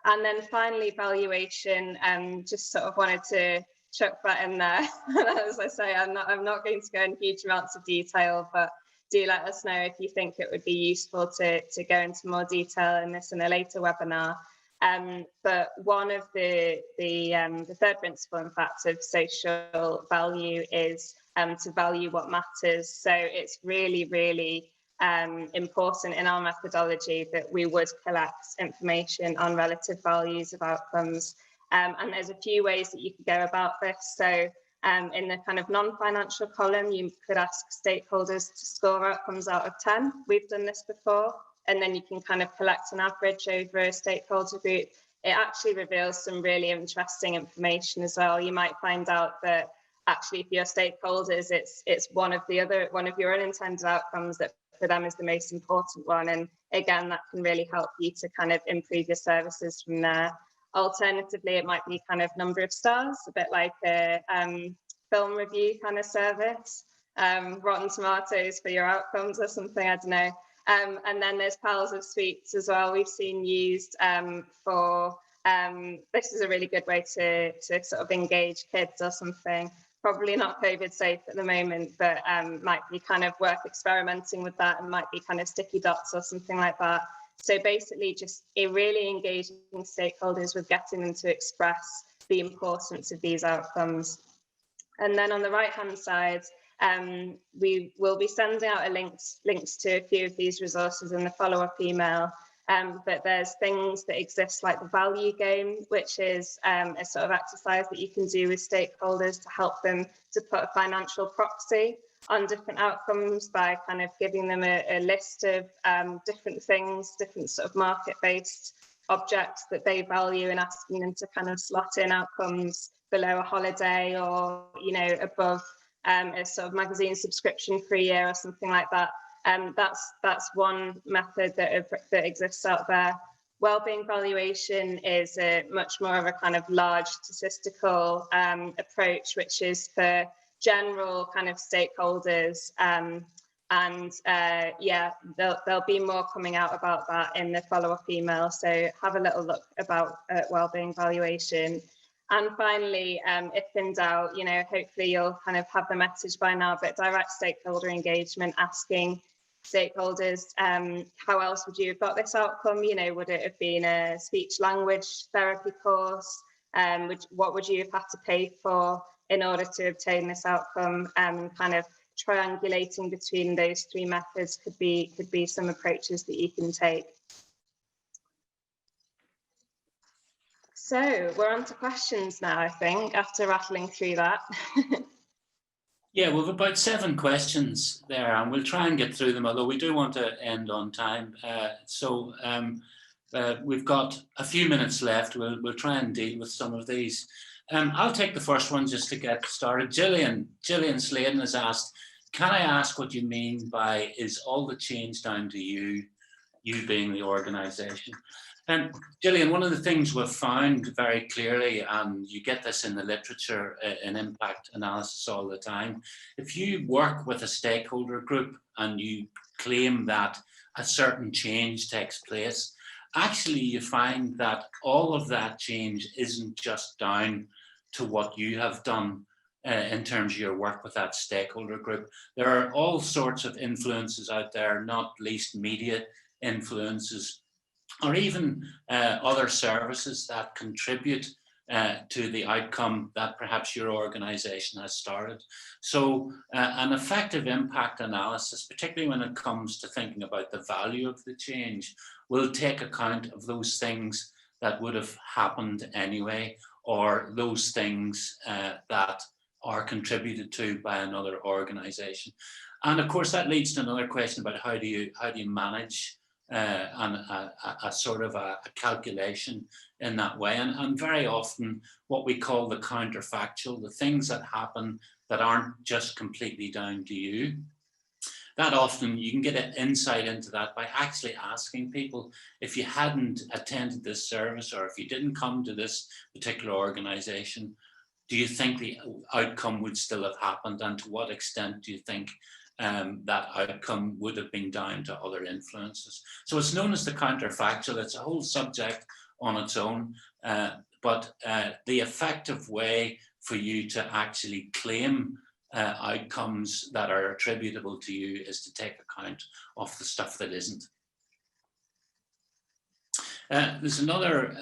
And then finally, valuation, just sort of wanted to chuck that in there. As I say, I'm not going to go in huge amounts of detail, but do let us know if you think it would be useful to go into more detail in this in a later webinar. But one of the third principle, in fact, of social value is to value what matters. So it's really, really important in our methodology that we would collect information on relative values of outcomes. And there's a few ways that you could go about this. So in the kind of non-financial column, you could ask stakeholders to score outcomes out of 10. We've done this before. And then you can kind of collect an average over a stakeholder group. It actually reveals some really interesting information as well. You might find out that actually for your stakeholders, it's one of your unintended outcomes that for them is the most important one. And again, that can really help you to kind of improve your services from there. Alternatively, it might be kind of number of stars, a bit like a film review kind of service, Rotten Tomatoes for your outcomes or something, I don't know. And then there's piles of sweets as well. We've seen used for, this is a really good way to sort of engage kids or something. Probably not COVID safe at the moment, but might be kind of worth experimenting with that, and might be kind of sticky dots or something like that. So basically just really engaging stakeholders with getting them to express the importance of these outcomes. And then on the right-hand side, we will be sending out links to a few of these resources in the follow-up email. But there's things that exist like the value game, which is a sort of exercise that you can do with stakeholders to help them to put a financial proxy on different outcomes by kind of giving them a list of different things, different sort of market-based objects that they value, and asking them to kind of slot in outcomes below a holiday, or, you know, above a sort of magazine subscription for a year or something like that. That's one method that exists out there. Wellbeing valuation is a much more of a kind of large statistical approach, which is for general kind of stakeholders, yeah, there'll be more coming out about that in the follow-up email, so have a little look about wellbeing valuation. And finally, if in doubt, you know, hopefully you'll kind of have the message by now, but direct stakeholder engagement, asking stakeholders, how else would you have got this outcome? You know, would it have been a speech language therapy course? What would you have had to pay for in order to obtain this outcome? Kind of triangulating between those three methods could be some approaches that you can take. So we're on to questions now, I think, after rattling through that. Yeah, we've about 7 questions there, and we'll try and get through them, although we do want to end on time. We've got a few minutes left. We'll try and deal with some of these. I'll take the first one just to get started. Gillian Sladen has asked, can I ask what you mean by, is all the change down to you being the organisation? Gillian, one of the things we've found very clearly, and you get this in the literature in impact analysis all the time, if you work with a stakeholder group and you claim that a certain change takes place, actually you find that all of that change isn't just down to what you have done in terms of your work with that stakeholder group. There are all sorts of influences out there, not least media influences, or even other services that contribute to the outcome that perhaps your organisation has started. So an effective impact analysis, particularly when it comes to thinking about the value of the change, will take account of those things that would have happened anyway, or those things that are contributed to by another organisation. And of course that leads to another question about how do you manage a sort of a calculation in that way, and very often what we call the counterfactual, the things that happen that aren't just completely down to you. That often you can get an insight into that by actually asking people, if you hadn't attended this service, or if you didn't come to this particular organisation, do you think the outcome would still have happened, and to what extent do you think that outcome would have been down to other influences? So it's known as the counterfactual. It's a whole subject on its own, but the effective way for you to actually claim outcomes that are attributable to you is to take account of the stuff that isn't. There's another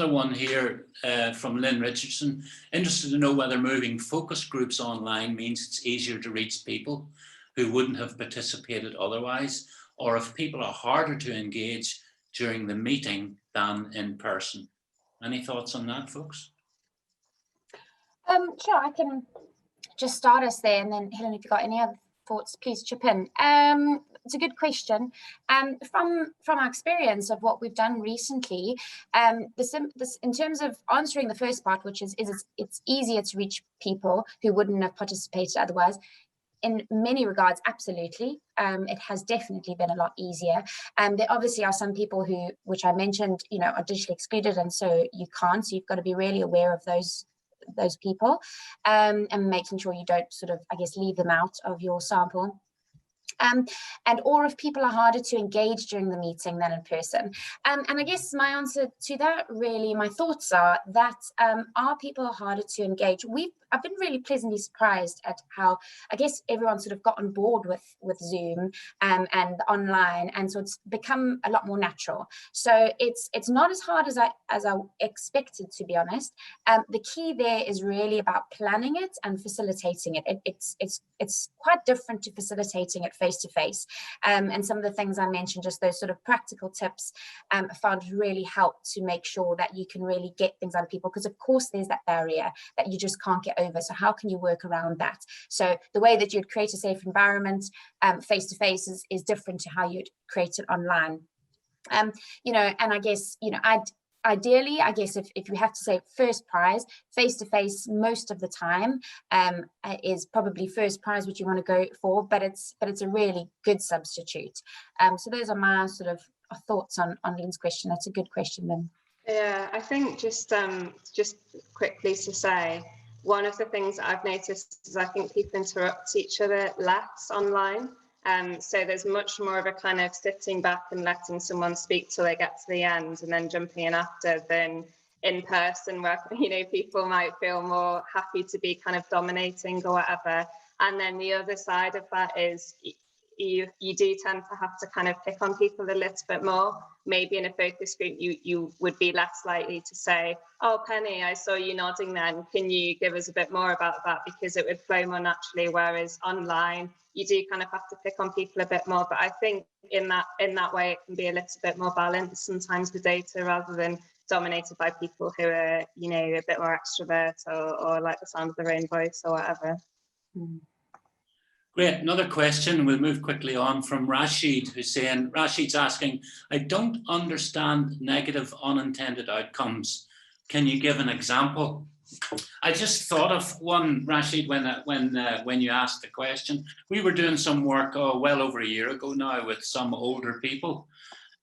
one here from Lynn Richardson, interested to know whether moving focus groups online means it's easier to reach people who wouldn't have participated otherwise, or if people are harder to engage during the meeting than in person. Any thoughts on that, folks? Sure, I can just start us there, and then Helen, if you've got any other thoughts, please chip in. It's a good question. From our experience of what we've done recently, this in terms of answering the first part, which is it's easier to reach people who wouldn't have participated otherwise. In many regards, absolutely. It has definitely been a lot easier. There obviously are some people who, which I mentioned, you know, are digitally excluded, and so you can't. So you've got to be really aware of those people, and making sure you don't sort of, I guess, leave them out of your sample. Or if people are harder to engage during the meeting than in person. And I guess my answer to that, really, my thoughts are that are people harder to engage? I've been really pleasantly surprised at how, I guess, everyone sort of got on board with Zoom and online, and so it's become a lot more natural. So it's not as hard as I expected, to be honest. The key there is really about planning it and facilitating it. It's quite different to facilitating it face to face. And some of the things I mentioned, just those sort of practical tips, I found really helped to make sure that you can really get things out of people, because of course there's that barrier that you just can't get over. So how can you work around that? So the way that you'd create a safe environment face to face is different to how you'd create it online. You know, and I guess, you know, ideally, I guess if you have to say first prize, face-to-face most of the time is probably first prize what you want to go for, but it's a really good substitute. So those are my sort of thoughts on Lynn's question. That's a good question, Lynn. Yeah, I think just quickly to say, one of the things that I've noticed is I think people interrupt each other less online. So there's much more of a kind of sitting back and letting someone speak till they get to the end and then jumping in after, than in person where, you know, people might feel more happy to be kind of dominating or whatever. And then the other side of that is you do tend to have to kind of pick on people a little bit more. Maybe in a focus group, you would be less likely to say, oh, Penny, I saw you nodding then. Can you give us a bit more about that? Because it would flow more naturally. Whereas online, you do kind of have to pick on people a bit more. But I think in that way, it can be a little bit more balanced sometimes with data, rather than dominated by people who are, you know, a bit more extrovert or like the sound of their own voice or whatever. Great. Another question, we'll move quickly on, from Rashid, who's saying, Rashid's asking, I don't understand negative unintended outcomes. Can you give an example? I just thought of one, Rashid, when you asked the question. We were doing some work well over a year ago now with some older people,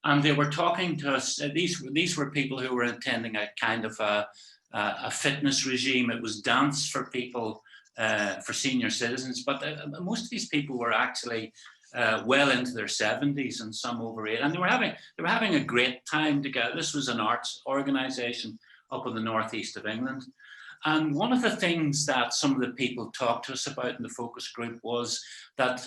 and they were talking to us. These were people who were attending a kind of a fitness regime. It was dance for people, for senior citizens, but most of these people were actually well into their 70s and some over 80, and they were having a great time together. This was an arts organisation up in the northeast of England. And one of the things that some of the people talked to us about in the focus group was that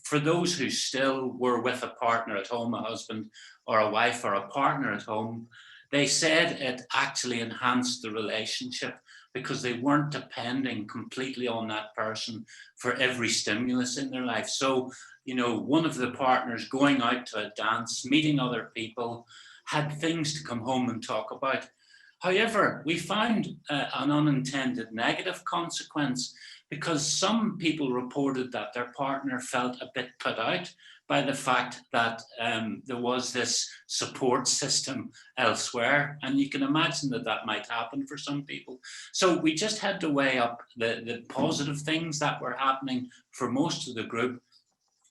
for those who still were with a partner at home, a husband or a wife or a partner at home, they said it actually enhanced the relationship, because they weren't depending completely on that person for every stimulus in their life. So, you know, one of the partners going out to a dance, meeting other people, had things to come home and talk about. However, we found an unintended negative consequence, because some people reported that their partner felt a bit put out by the fact that there was this support system elsewhere. And you can imagine that that might happen for some people. So we just had to weigh up the positive things that were happening for most of the group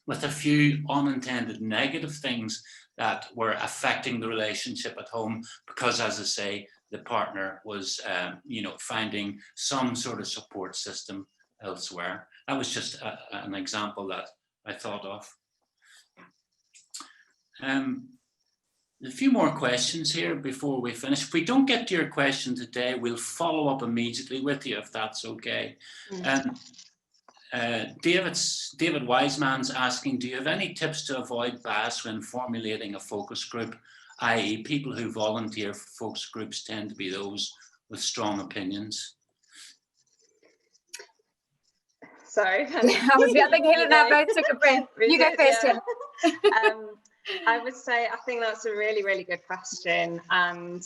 with a few unintended negative things that were affecting the relationship at home, because, as I say, the partner was, you know, finding some sort of support system elsewhere. That was just an example that I thought of. A few more questions here before we finish. If we don't get to your question today, we'll follow up immediately with you, if that's okay. David Wiseman's asking, do you have any tips to avoid bias when formulating a focus group, i.e. people who volunteer for focus groups tend to be those with strong opinions? Sorry. I was thinking Helen and I both took a breath. You go first, Helen. I would say I think that's a really, really good question. And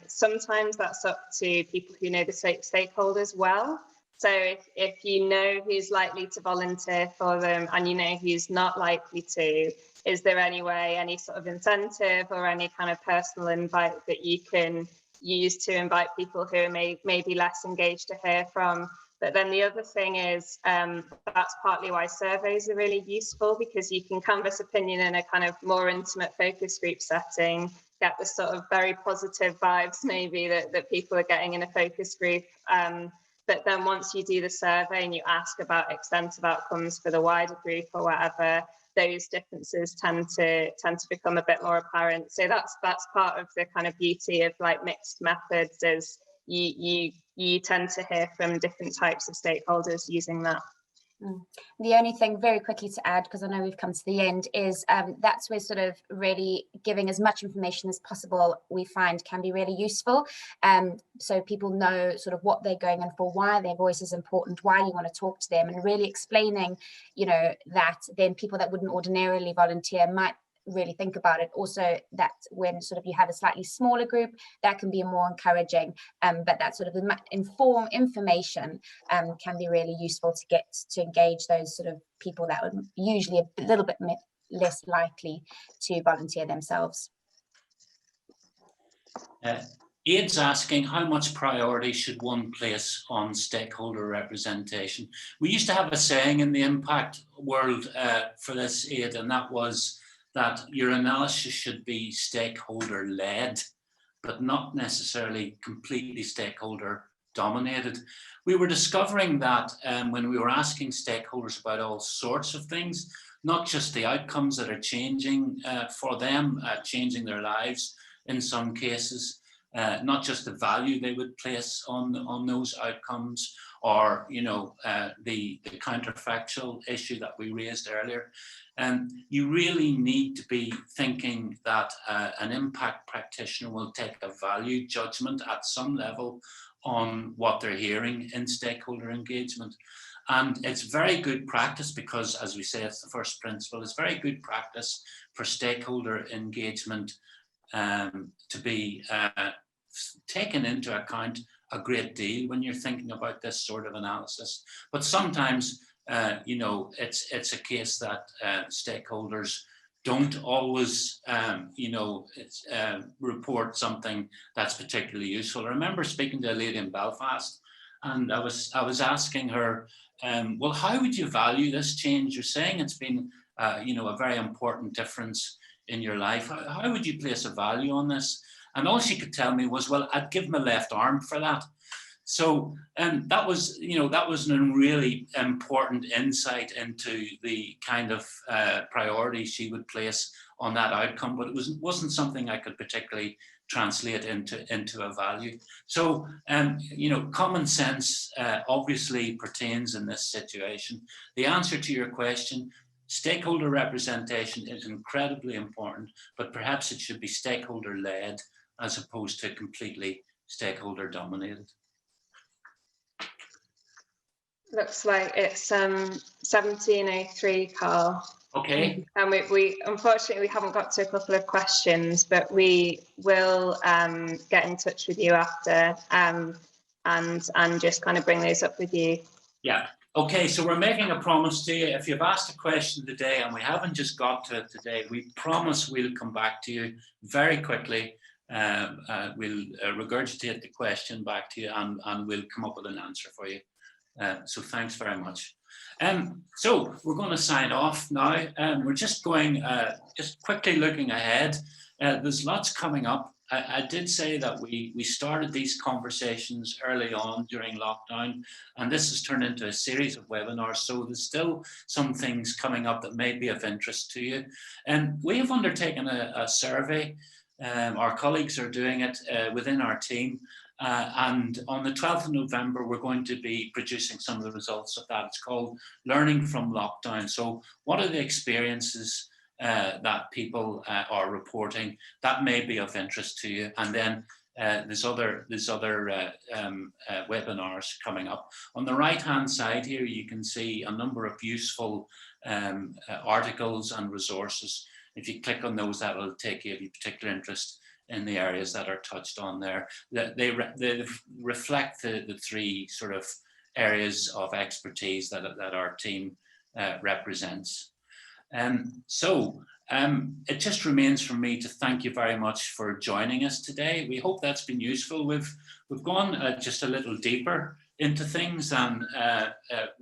sometimes that's up to people who know the stakeholders well. So if you know who's likely to volunteer for them and you know who's not likely to, is there any way, any sort of incentive or any kind of personal invite that you can use to invite people who are maybe less engaged to hear from? But then the other thing is that's partly why surveys are really useful, because you can canvass opinion in a kind of more intimate focus group setting, get the sort of very positive vibes maybe that people are getting in a focus group. But then once you do the survey and you ask about extensive outcomes for the wider group or whatever, those differences tend to become a bit more apparent. So that's part of the kind of beauty of like mixed methods, is you tend to hear from different types of stakeholders using that. The only thing very quickly to add, because I know we've come to the end, is that's where sort of really giving as much information as possible we find can be really useful. So people know sort of what they're going in for, why their voice is important, why you want to talk to them, and really explaining, you know, that then people that wouldn't ordinarily volunteer might really think about it. Also, that when sort of you have a slightly smaller group, that can be more encouraging, but that sort of information can be really useful to get to engage those sort of people that would usually a little bit less likely to volunteer themselves. Aid's asking, how much priority should one place on stakeholder representation? We used to have a saying in the impact world for this, Aid, and that was that your analysis should be stakeholder-led, but not necessarily completely stakeholder-dominated. We were discovering that when we were asking stakeholders about all sorts of things, not just the outcomes that are changing for them, changing their lives in some cases, not just the value they would place on those outcomes, or the counterfactual issue that we raised earlier. You really need to be thinking that an impact practitioner will take a value judgment at some level on what they're hearing in stakeholder engagement. And it's very good practice because, as we say, it's the first principle. It's very good practice for stakeholder engagement to be taken into account a great deal when you're thinking about this sort of analysis. But sometimes, it's a case that stakeholders don't always, report something that's particularly useful. I remember speaking to a lady in Belfast, and I was asking her, well, how would you value this change? You're saying it's been, a very important difference in your life. How would you place a value on this? And all she could tell me was, well, I'd give my left arm for that. So that was a really important insight into the kind of priority she would place on that outcome, but it wasn't something I could particularly translate into a value. So, common sense obviously pertains in this situation. The answer to your question, stakeholder representation is incredibly important, but perhaps it should be stakeholder-led as opposed to completely stakeholder-dominated. Looks like it's 17:03, Carl. Okay. And we unfortunately we haven't got to a couple of questions, but we will get in touch with you after and just kind of bring those up with you. Yeah. Okay, so we're making a promise to you. If you've asked a question today and we haven't just got to it today, we promise we'll come back to you very quickly. We'll regurgitate the question back to you and we'll come up with an answer for you. So thanks very much. So we're going to sign off now. We're just going, just quickly looking ahead. There's lots coming up. I did say that we started these conversations early on during lockdown, and this has turned into a series of webinars. So there's still some things coming up that may be of interest to you. And we have undertaken a survey. Our colleagues are doing it within our team. And on the 12th of November, we're going to be producing some of the results of that. It's called Learning from Lockdown. So what are the experiences that people are reporting that may be of interest to you? And then there's other webinars coming up. On the right-hand side here, you can see a number of useful articles and resources. If you click on those, that will take you, if you have particular interest in the areas that are touched on there. They reflect the three sort of areas of expertise that our team represents. So it just remains for me to thank you very much for joining us today. We hope that's been useful. We've gone just a little deeper into things than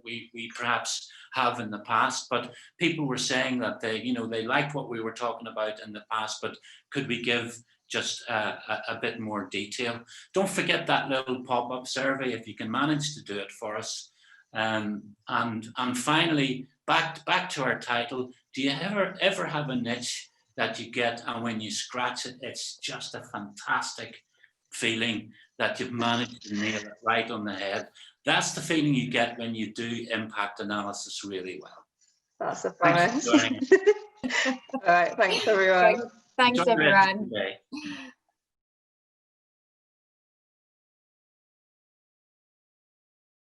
we perhaps have in the past, but people were saying that they liked what we were talking about in the past, but could we give just a bit more detail? Don't forget that little pop-up survey if you can manage to do it for us. And finally, back to our title, do you ever have a niche that you get, and when you scratch it, it's just a fantastic feeling that you've managed to nail it right on the head. That's the feeling you get when you do impact analysis really well. That's a Thanks promise. for joining us. All right, thanks everyone. Thanks Enjoy the rest of everyone. the day.